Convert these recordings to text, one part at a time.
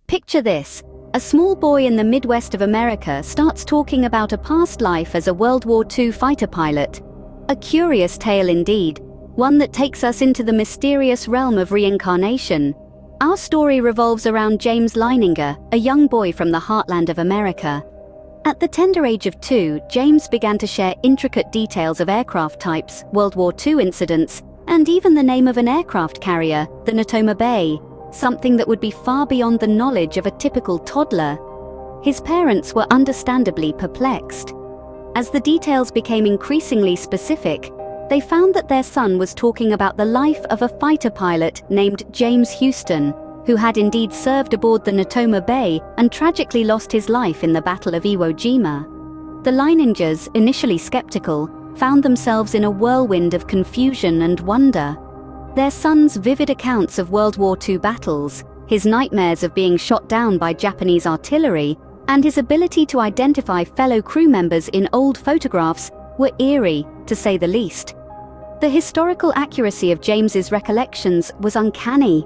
Picture this. A small boy in the Midwest of America starts talking about a past life as a World War II fighter pilot. A curious tale indeed, one that takes us into the mysterious realm of reincarnation. Our story revolves around James Leininger, a young boy from the heartland of America. At the tender age of 2, James began to share intricate details of aircraft types, World War II incidents, and even the name of an aircraft carrier, the Natoma Bay, something that would be far beyond the knowledge of a typical toddler. His parents were understandably perplexed. As the details became increasingly specific, they found that their son was talking about the life of a fighter pilot named James Houston, who had indeed served aboard the Natoma Bay and tragically lost his life in the Battle of Iwo Jima. The Leiningers, initially skeptical, found themselves in a whirlwind of confusion and wonder. Their son's vivid accounts of World War II battles, his nightmares of being shot down by Japanese artillery, and his ability to identify fellow crew members in old photographs were eerie, to say the least. The historical accuracy of James's recollections was uncanny.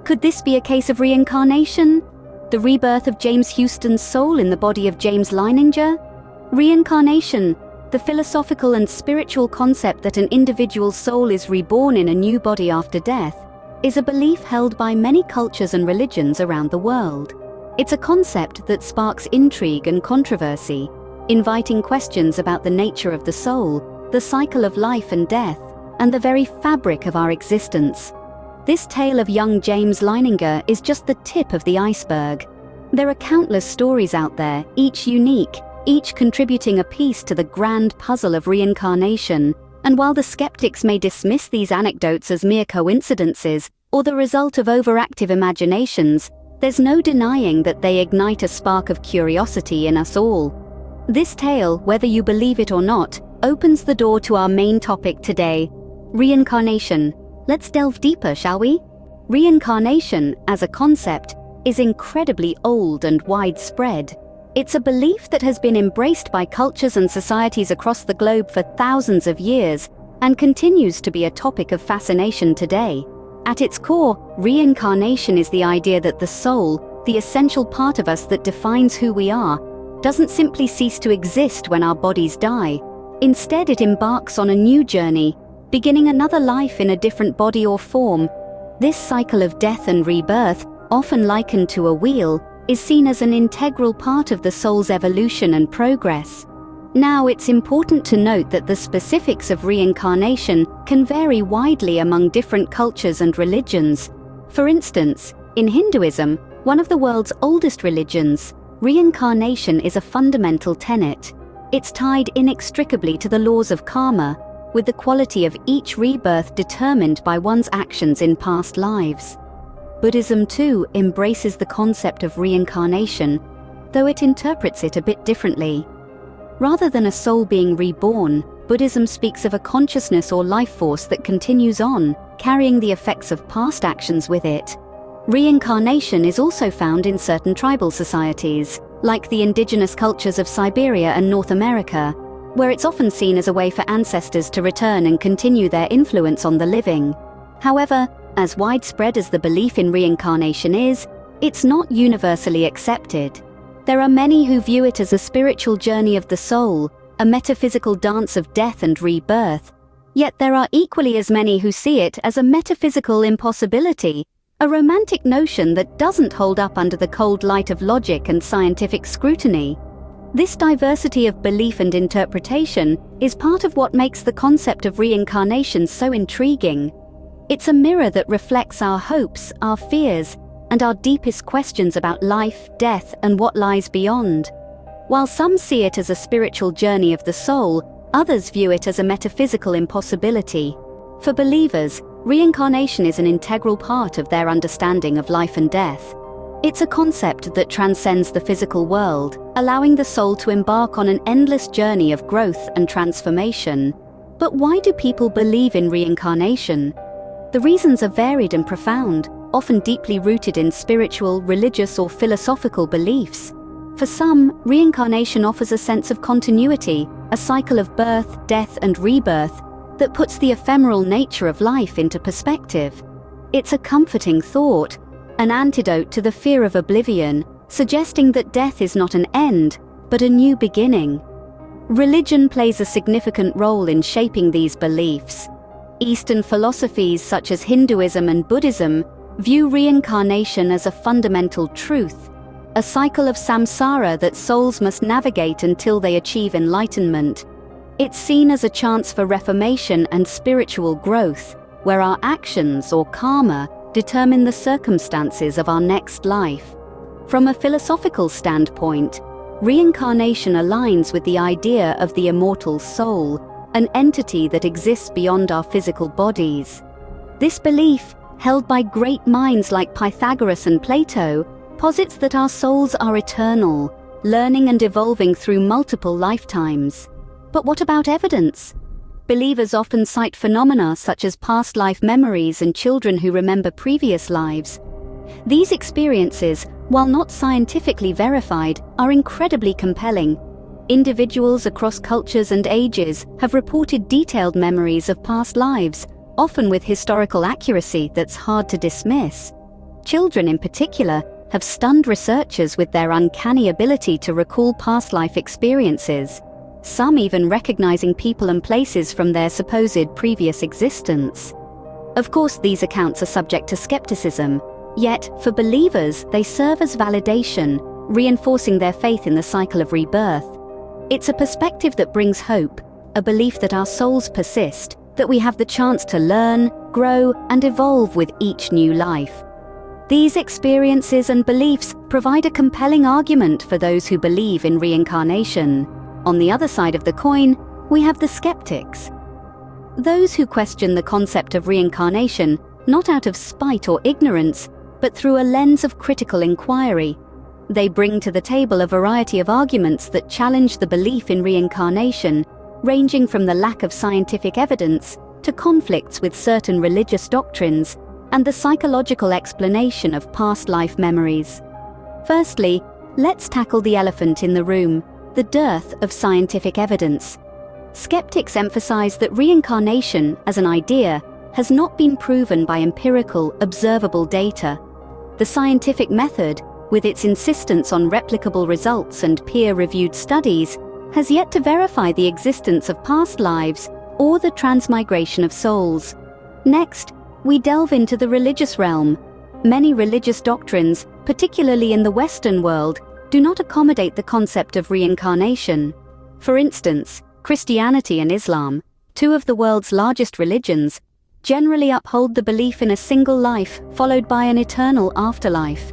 Could this be a case of reincarnation? The rebirth of James Houston's soul in the body of James Leininger? Reincarnation, the philosophical and spiritual concept that an individual's soul is reborn in a new body after death, is a belief held by many cultures and religions around the world. It's a concept that sparks intrigue and controversy, inviting questions about the nature of the soul, the cycle of life and death, and the very fabric of our existence. This tale of young James Leininger is just the tip of the iceberg. There are countless stories out there, each unique, each contributing a piece to the grand puzzle of reincarnation, and while the skeptics may dismiss these anecdotes as mere coincidences or the result of overactive imaginations, there's no denying that they ignite a spark of curiosity in us all. This tale, whether you believe it or not, opens the door to our main topic today: reincarnation. Let's delve deeper, shall we? Reincarnation, as a concept, is incredibly old and widespread. It's a belief that has been embraced by cultures and societies across the globe for thousands of years and continues to be a topic of fascination today. At its core, reincarnation is the idea that the soul, the essential part of us that defines who we are, doesn't simply cease to exist when our bodies die. Instead, it embarks on a new journey, beginning another life in a different body or form. This cycle of death and rebirth, often likened to a wheel, is seen as an integral part of the soul's evolution and progress. Now, it's important to note that the specifics of reincarnation can vary widely among different cultures and religions. For instance, in Hinduism, one of the world's oldest religions, reincarnation is a fundamental tenet. It's tied inextricably to the laws of karma, with the quality of each rebirth determined by one's actions in past lives. Buddhism too embraces the concept of reincarnation, though it interprets it a bit differently. Rather than a soul being reborn, Buddhism speaks of a consciousness or life force that continues on, carrying the effects of past actions with it. Reincarnation is also found in certain tribal societies, like the indigenous cultures of Siberia and North America, where it's often seen as a way for ancestors to return and continue their influence on the living. However, as widespread as the belief in reincarnation is, it's not universally accepted. There are many who view it as a spiritual journey of the soul, a metaphysical dance of death and rebirth. Yet there are equally as many who see it as a metaphysical impossibility, a romantic notion that doesn't hold up under the cold light of logic and scientific scrutiny. This diversity of belief and interpretation is part of what makes the concept of reincarnation so intriguing. It's a mirror that reflects our hopes, our fears, and our deepest questions about life, death, and what lies beyond. While some see it as a spiritual journey of the soul, others view it as a metaphysical impossibility. For believers, reincarnation is an integral part of their understanding of life and death. It's a concept that transcends the physical world, allowing the soul to embark on an endless journey of growth and transformation. But why do people believe in reincarnation? The reasons are varied and profound, often deeply rooted in spiritual, religious, or philosophical beliefs. For some, reincarnation offers a sense of continuity, a cycle of birth, death, and rebirth that puts the ephemeral nature of life into perspective. It's a comforting thought. an antidote to the fear of oblivion, suggesting that death is not an end, but a new beginning. Religion plays a significant role in shaping these beliefs. Eastern philosophies such as Hinduism and Buddhism view reincarnation as a fundamental truth, a cycle of samsara that souls must navigate until they achieve enlightenment. It's seen as a chance for reformation and spiritual growth, where our actions, or karma, determine the circumstances of our next life. From a philosophical standpoint, reincarnation aligns with the idea of the immortal soul, an entity that exists beyond our physical bodies. This belief, held by great minds like Pythagoras and Plato, posits that our souls are eternal, learning and evolving through multiple lifetimes. But what about evidence? Believers often cite phenomena such as past life memories and children who remember previous lives. These experiences, while not scientifically verified, are incredibly compelling. Individuals across cultures and ages have reported detailed memories of past lives, often with historical accuracy that's hard to dismiss. Children in particular have stunned researchers with their uncanny ability to recall past life experiences, some even recognizing people and places from their supposed previous existence. Of course, these accounts are subject to skepticism, yet for believers they serve as validation, reinforcing their faith in the cycle of rebirth. It's a perspective that brings hope, a belief that our souls persist, that we have the chance to learn, grow, and evolve with each new life. These experiences and beliefs provide a compelling argument for those who believe in reincarnation. On the other side of the coin, we have the skeptics. Those who question the concept of reincarnation, not out of spite or ignorance, but through a lens of critical inquiry. They bring to the table a variety of arguments that challenge the belief in reincarnation, ranging from the lack of scientific evidence to conflicts with certain religious doctrines and the psychological explanation of past life memories. Firstly, let's tackle the elephant in the room, the dearth of scientific evidence. Skeptics emphasize that reincarnation, as an idea, has not been proven by empirical, observable data. The scientific method, with its insistence on replicable results and peer-reviewed studies, has yet to verify the existence of past lives or the transmigration of souls. Next, we delve into the religious realm. Many religious doctrines, particularly in the Western world, do not accommodate the concept of reincarnation. For instance, Christianity and Islam, two of the world's largest religions, generally uphold the belief in a single life followed by an eternal afterlife.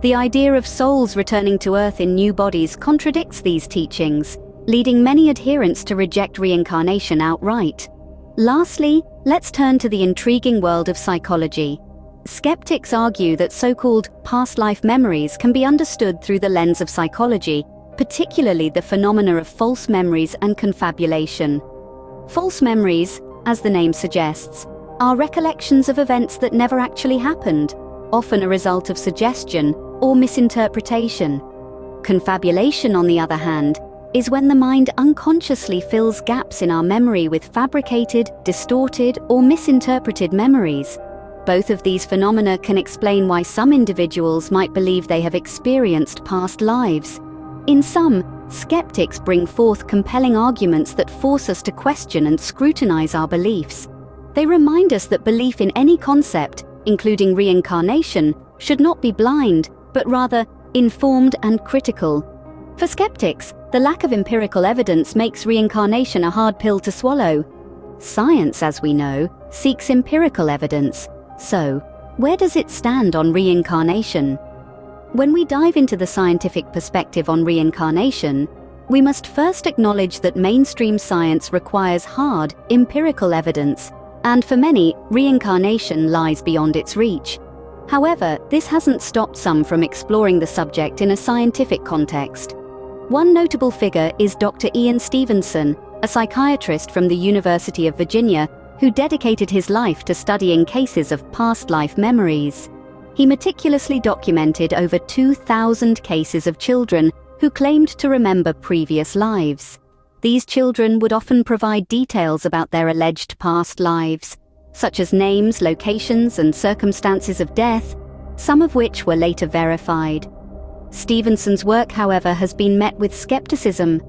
The idea of souls returning to Earth in new bodies contradicts these teachings, leading many adherents to reject reincarnation outright. Lastly, let's turn to the intriguing world of psychology. Skeptics argue that so-called past life memories can be understood through the lens of psychology, particularly the phenomena of false memories and confabulation. False memories, as the name suggests, are recollections of events that never actually happened, often a result of suggestion or misinterpretation. Confabulation, on the other hand, is when the mind unconsciously fills gaps in our memory with fabricated, distorted, or misinterpreted memories. Both of these phenomena can explain why some individuals might believe they have experienced past lives. In sum, skeptics bring forth compelling arguments that force us to question and scrutinize our beliefs. They remind us that belief in any concept, including reincarnation, should not be blind, but rather informed and critical. For skeptics, the lack of empirical evidence makes reincarnation a hard pill to swallow. Science, as we know, seeks empirical evidence. So, where does it stand on reincarnation? When we dive into the scientific perspective on reincarnation, we must first acknowledge that mainstream science requires hard, empirical evidence, and for many, reincarnation lies beyond its reach. However, this hasn't stopped some from exploring the subject in a scientific context. One notable figure is Dr. Ian Stevenson, a psychiatrist from the University of Virginia, who dedicated his life to studying cases of past life memories. He meticulously documented over 2,000 cases of children who claimed to remember previous lives. These children would often provide details about their alleged past lives, such as names, locations, and circumstances of death, some of which were later verified. Stevenson's work, however, has been met with skepticism.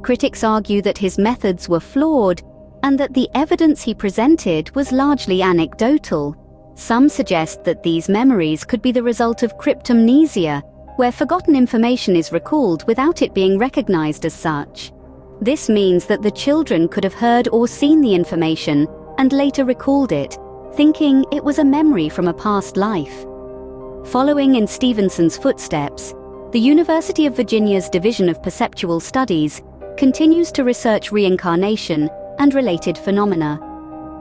Critics argue that his methods were flawed and that the evidence he presented was largely anecdotal. Some suggest that these memories could be the result of cryptomnesia, where forgotten information is recalled without it being recognized as such. This means that the children could have heard or seen the information and later recalled it, thinking it was a memory from a past life. Following in Stevenson's footsteps, the University of Virginia's Division of Perceptual Studies continues to research reincarnation and related phenomena.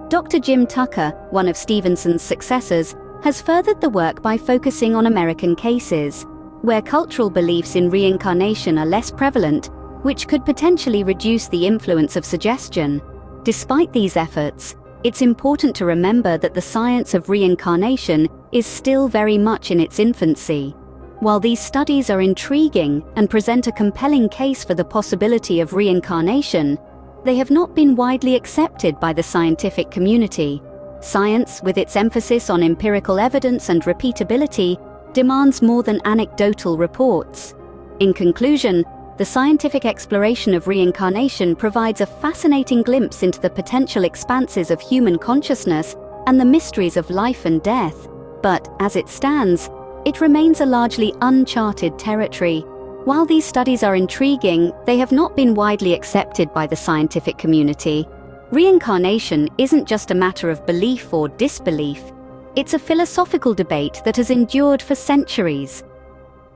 Dr. Jim Tucker, one of Stevenson's successors, has furthered the work by focusing on American cases, where cultural beliefs in reincarnation are less prevalent, which could potentially reduce the influence of suggestion. Despite these efforts, it's important to remember that the science of reincarnation is still very much in its infancy. While these studies are intriguing and present a compelling case for the possibility of reincarnation, they have not been widely accepted by the scientific community. Science, with its emphasis on empirical evidence and repeatability, demands more than anecdotal reports. In conclusion, the scientific exploration of reincarnation provides a fascinating glimpse into the potential expanses of human consciousness and the mysteries of life and death. But, as it stands, it remains a largely uncharted territory. While these studies are intriguing, they have not been widely accepted by the scientific community. Reincarnation isn't just a matter of belief or disbelief. It's a philosophical debate that has endured for centuries.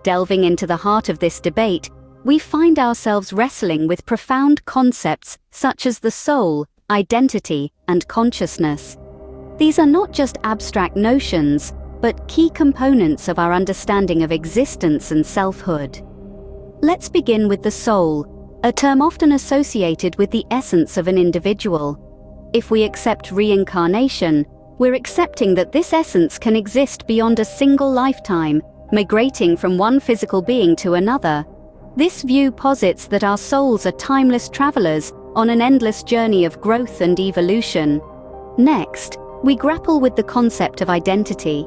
Delving into the heart of this debate, we find ourselves wrestling with profound concepts such as the soul, identity, and consciousness. These are not just abstract notions, but key components of our understanding of existence and selfhood. Let's begin with the soul, a term often associated with the essence of an individual. If we accept reincarnation, we're accepting that this essence can exist beyond a single lifetime, migrating from one physical being to another. This view posits that our souls are timeless travelers on an endless journey of growth and evolution. Next, we grapple with the concept of identity.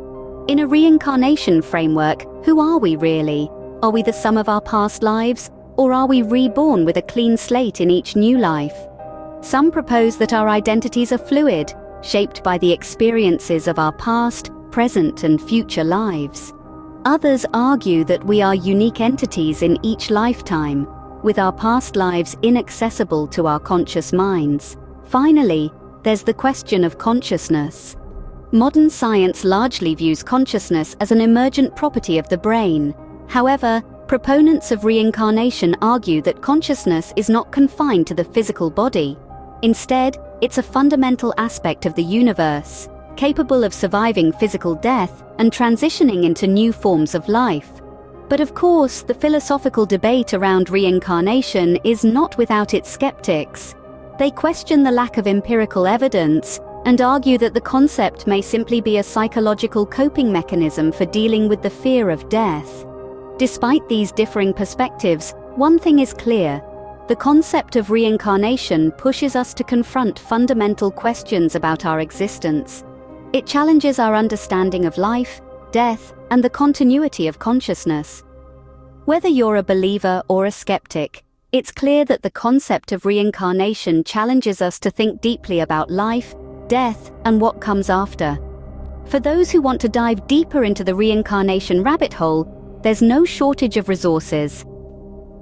In a reincarnation framework, who are we really? Are we the sum of our past lives, or are we reborn with a clean slate in each new life? Some propose that our identities are fluid, shaped by the experiences of our past, present, and future lives. Others argue that we are unique entities in each lifetime, with our past lives inaccessible to our conscious minds. Finally, there's the question of consciousness. Modern science largely views consciousness as an emergent property of the brain. However, proponents of reincarnation argue that consciousness is not confined to the physical body. Instead, it's a fundamental aspect of the universe, capable of surviving physical death and transitioning into new forms of life. But of course, the philosophical debate around reincarnation is not without its skeptics. They question the lack of empirical evidence and argue that the concept may simply be a psychological coping mechanism for dealing with the fear of death. Despite these differing perspectives, one thing is clear: the concept of reincarnation pushes us to confront fundamental questions about our existence. It challenges our understanding of life, death, and the continuity of consciousness. Whether you're a believer or a skeptic, it's clear that the concept of reincarnation challenges us to think deeply about life, death, and what comes after. For those who want to dive deeper into the reincarnation rabbit hole, there's no shortage of resources.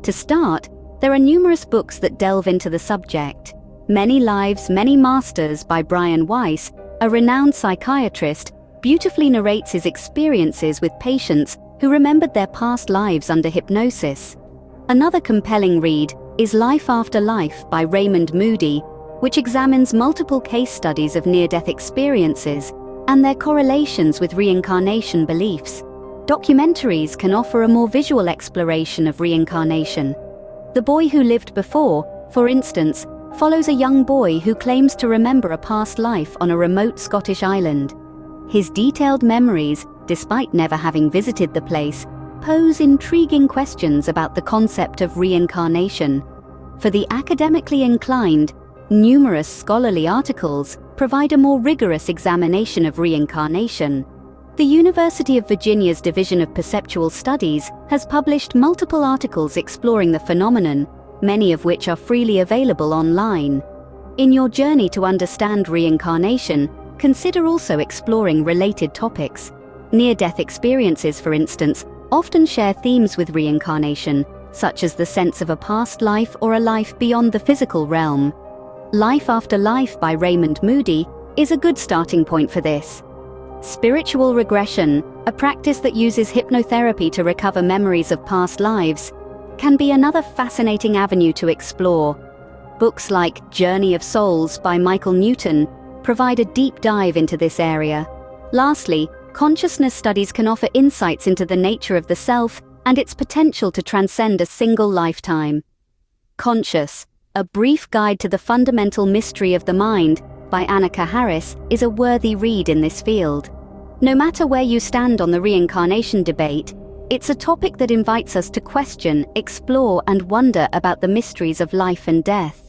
To start, there are numerous books that delve into the subject. Many Lives, Many Masters by Brian Weiss, a renowned psychiatrist, beautifully narrates his experiences with patients who remembered their past lives under hypnosis. Another compelling read is Life After Life by Raymond Moody, which examines multiple case studies of near-death experiences and their correlations with reincarnation beliefs. Documentaries can offer a more visual exploration of reincarnation. The Boy Who Lived Before, for instance, follows a young boy who claims to remember a past life on a remote Scottish island. His detailed memories, despite never having visited the place, pose intriguing questions about the concept of reincarnation. For the academically inclined, numerous scholarly articles provide a more rigorous examination of reincarnation. The University of Virginia's Division of Perceptual Studies has published multiple articles exploring the phenomenon, many of which are freely available online. In your journey to understand reincarnation, consider also exploring related topics. Near-death experiences, for instance, often share themes with reincarnation, such as the sense of a past life or a life beyond the physical realm. Life After Life by Raymond Moody is a good starting point for this. Spiritual regression, a practice that uses hypnotherapy to recover memories of past lives, can be another fascinating avenue to explore. Books like Journey of Souls by Michael Newton provide a deep dive into this area. Lastly, consciousness studies can offer insights into the nature of the self and its potential to transcend a single lifetime. Conscious, a brief guide to the fundamental mystery of the mind by Annaka Harris is a worthy read in this field. No matter where you stand on the reincarnation debate, it's a topic that invites us to question, explore, and wonder about the mysteries of life and death.